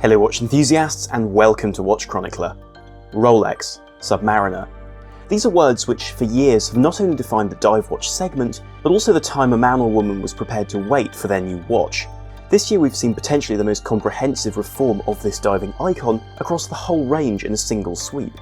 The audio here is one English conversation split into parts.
Hello watch enthusiasts and welcome to Watch Chronicler. Rolex Submariner. These are words which for years have not only defined the dive watch segment, but also the time a man or woman was prepared to wait for their new watch. This year we've seen potentially the most comprehensive reform of this diving icon across the whole range in a single sweep.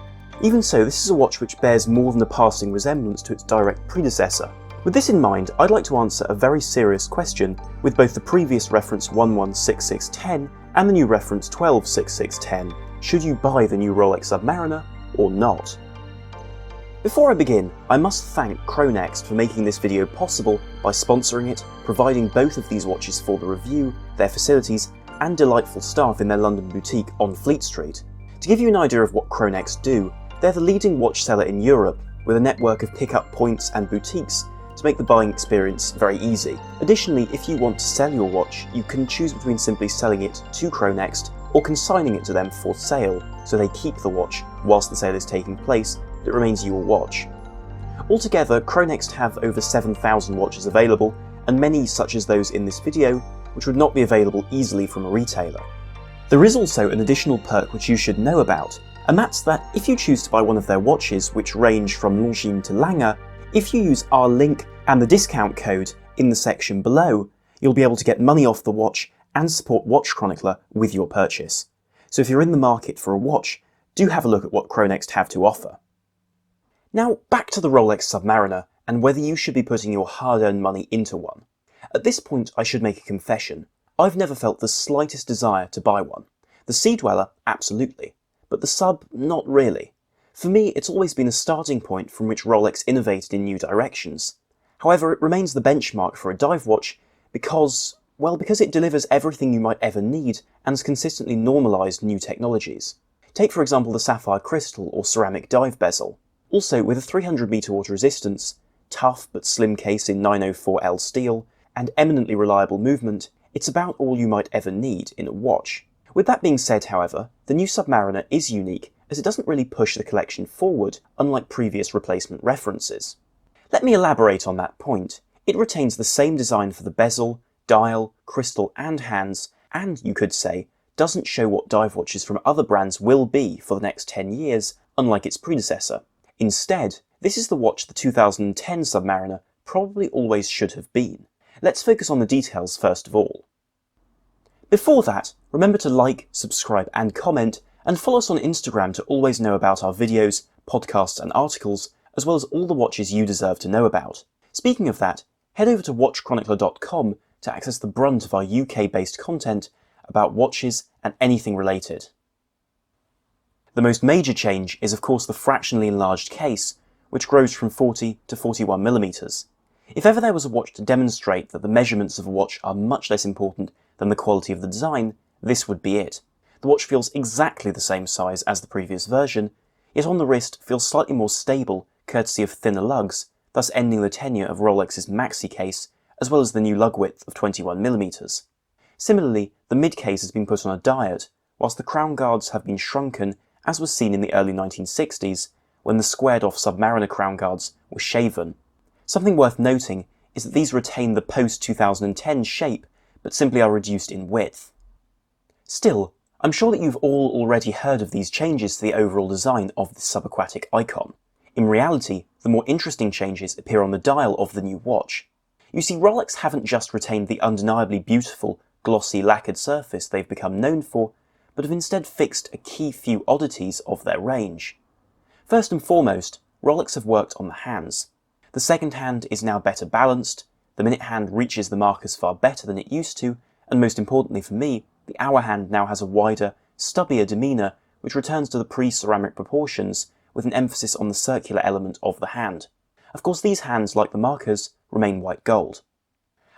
Even so, this is a watch which bears more than a passing resemblance to its direct predecessor. With this in mind, I'd like to answer a very serious question with both the previous reference 116610 and the new reference 126610. Should you buy the new Rolex Submariner or not? Before I begin, I must thank Chronext for making this video possible by sponsoring it, providing both of these watches for the review, their facilities, and delightful staff in their London boutique on Fleet Street. To give you an idea of what Chronext do, they're the leading watch seller in Europe, with a network of pickup points and boutiques to make the buying experience very easy. Additionally, if you want to sell your watch, you can choose between simply selling it to Chronext or consigning it to them for sale, so they keep the watch whilst the sale is taking place, but it remains your watch. Altogether, Chronext have over 7,000 watches available, and many such as those in this video, which would not be available easily from a retailer. There is also an additional perk which you should know about, and that's that if you choose to buy one of their watches, which range from Longines to Lange, if you use our link and the discount code in the section below, you'll be able to get money off the watch and support Watch Chronicler with your purchase. So if you're in the market for a watch, do have a look at what Chronext have to offer. Now back to the Rolex Submariner and whether you should be putting your hard-earned money into one. At this point I should make a confession. I've never felt the slightest desire to buy one. The Sea Dweller, absolutely, but the Sub, not really. For me, it's always been a starting point from which Rolex innovated in new directions. However, it remains the benchmark for a dive watch because it delivers everything you might ever need and has consistently normalised new technologies. Take for example the sapphire crystal or ceramic dive bezel. Also, with a 300 metre water resistance, tough but slim case in 904L steel, and eminently reliable movement, it's about all you might ever need in a watch. With that being said, however, the new Submariner is unique as it doesn't really push the collection forward, unlike previous replacement references. Let me elaborate on that point. It retains the same design for the bezel, dial, crystal and hands, and, you could say, doesn't show what dive watches from other brands will be for the next 10 years, unlike its predecessor. Instead, this is the watch the 2010 Submariner probably always should have been. Let's focus on the details first of all. Before that, remember to like, subscribe and comment, and follow us on Instagram to always know about our videos, podcasts and articles, as well as all the watches you deserve to know about. Speaking of that, head over to watchchronicler.com to access the brunt of our UK-based content about watches and anything related. The most major change is of course the fractionally enlarged case, which grows from 40 to 41mm. If ever there was a watch to demonstrate that the measurements of a watch are much less important than the quality of the design, this would be it. The watch feels exactly the same size as the previous version, yet on the wrist feels slightly more stable courtesy of thinner lugs, thus ending the tenure of Rolex's maxi case, as well as the new lug width of 21mm. Similarly, the mid case has been put on a diet, whilst the crown guards have been shrunken, as was seen in the early 1960s, when the squared-off Submariner crown guards were shaven. Something worth noting is that these retain the post-2010 shape, but simply are reduced in width. Still, I'm sure that you've all already heard of these changes to the overall design of this subaquatic icon. In reality, the more interesting changes appear on the dial of the new watch. You see, Rolex haven't just retained the undeniably beautiful, glossy lacquered surface they've become known for, but have instead fixed a key few oddities of their range. First and foremost, Rolex have worked on the hands. The second hand is now better balanced, the minute hand reaches the markers far better than it used to, and most importantly for me, the hour hand now has a wider, stubbier demeanour which returns to the pre-ceramic proportions with an emphasis on the circular element of the hand. Of course these hands, like the markers, remain white gold.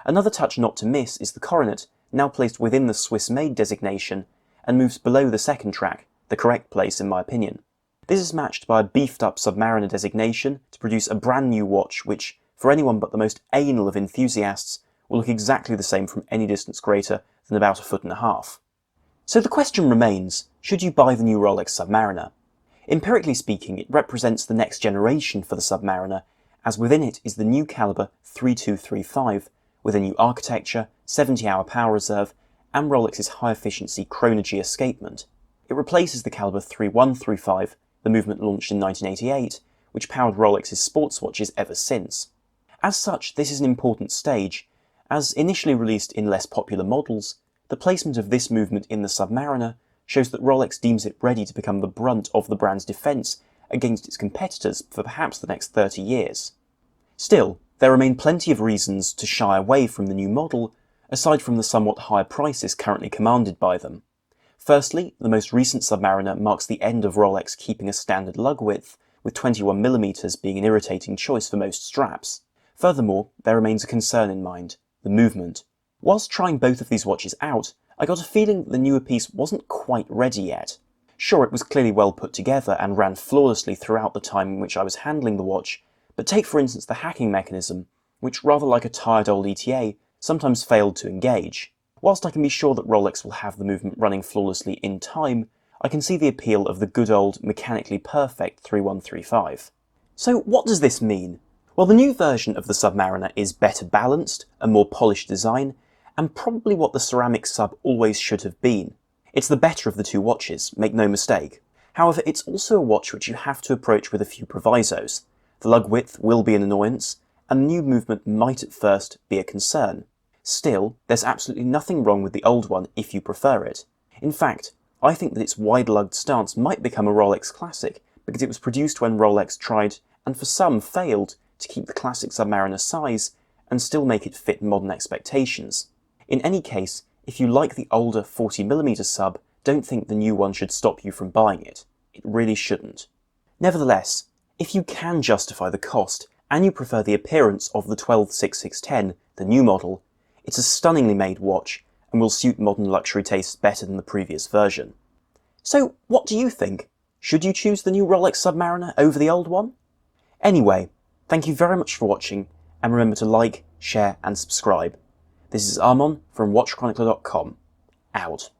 Another touch not to miss is the coronet, now placed within the Swiss-made designation and moves below the second track, the correct place in my opinion. This is matched by a beefed-up Submariner designation to produce a brand new watch which, for anyone but the most anal of enthusiasts, will look exactly the same from any distance greater than about 1.5 feet. So the question remains, should you buy the new Rolex Submariner? Empirically speaking, it represents the next generation for the Submariner, as within it is the new caliber 3235, with a new architecture, 70-hour power reserve, and Rolex's high-efficiency chronogy escapement. It replaces the caliber 3135, the movement launched in 1988, which powered Rolex's sports watches ever since. As such, this is an important stage, as initially released in less popular models, the placement of this movement in the Submariner shows that Rolex deems it ready to become the brunt of the brand's defence against its competitors for perhaps the next 30 years. Still, there remain plenty of reasons to shy away from the new model, aside from the somewhat higher prices currently commanded by them. Firstly, the most recent Submariner marks the end of Rolex keeping a standard lug width, with 21mm being an irritating choice for most straps. Furthermore, there remains a concern in mind: the movement. Whilst trying both of these watches out, I got a feeling that the newer piece wasn't quite ready yet. Sure, it was clearly well put together and ran flawlessly throughout the time in which I was handling the watch, but take for instance the hacking mechanism, which, rather like a tired old ETA, sometimes failed to engage. Whilst I can be sure that Rolex will have the movement running flawlessly in time, I can see the appeal of the good old, mechanically perfect 3135. So what does this mean? Well, the new version of the Submariner is better balanced, a more polished design, and probably what the ceramic sub always should have been. It's the better of the two watches, make no mistake. However, it's also a watch which you have to approach with a few provisos. The lug width will be an annoyance, and the new movement might at first be a concern. Still, there's absolutely nothing wrong with the old one if you prefer it. In fact, I think that its wide-lugged stance might become a Rolex classic, because it was produced when Rolex tried, and for some failed, to keep the classic Submariner size and still make it fit modern expectations. In any case, if you like the older 40mm sub, don't think the new one should stop you from buying it. It really shouldn't. Nevertheless, if you can justify the cost, and you prefer the appearance of the 126610, the new model, it's a stunningly made watch and will suit modern luxury tastes better than the previous version. So what do you think? Should you choose the new Rolex Submariner over the old one? Anyway, thank you very much for watching, and remember to like, share and subscribe. This is Armon from WatchChronicler.com. Out.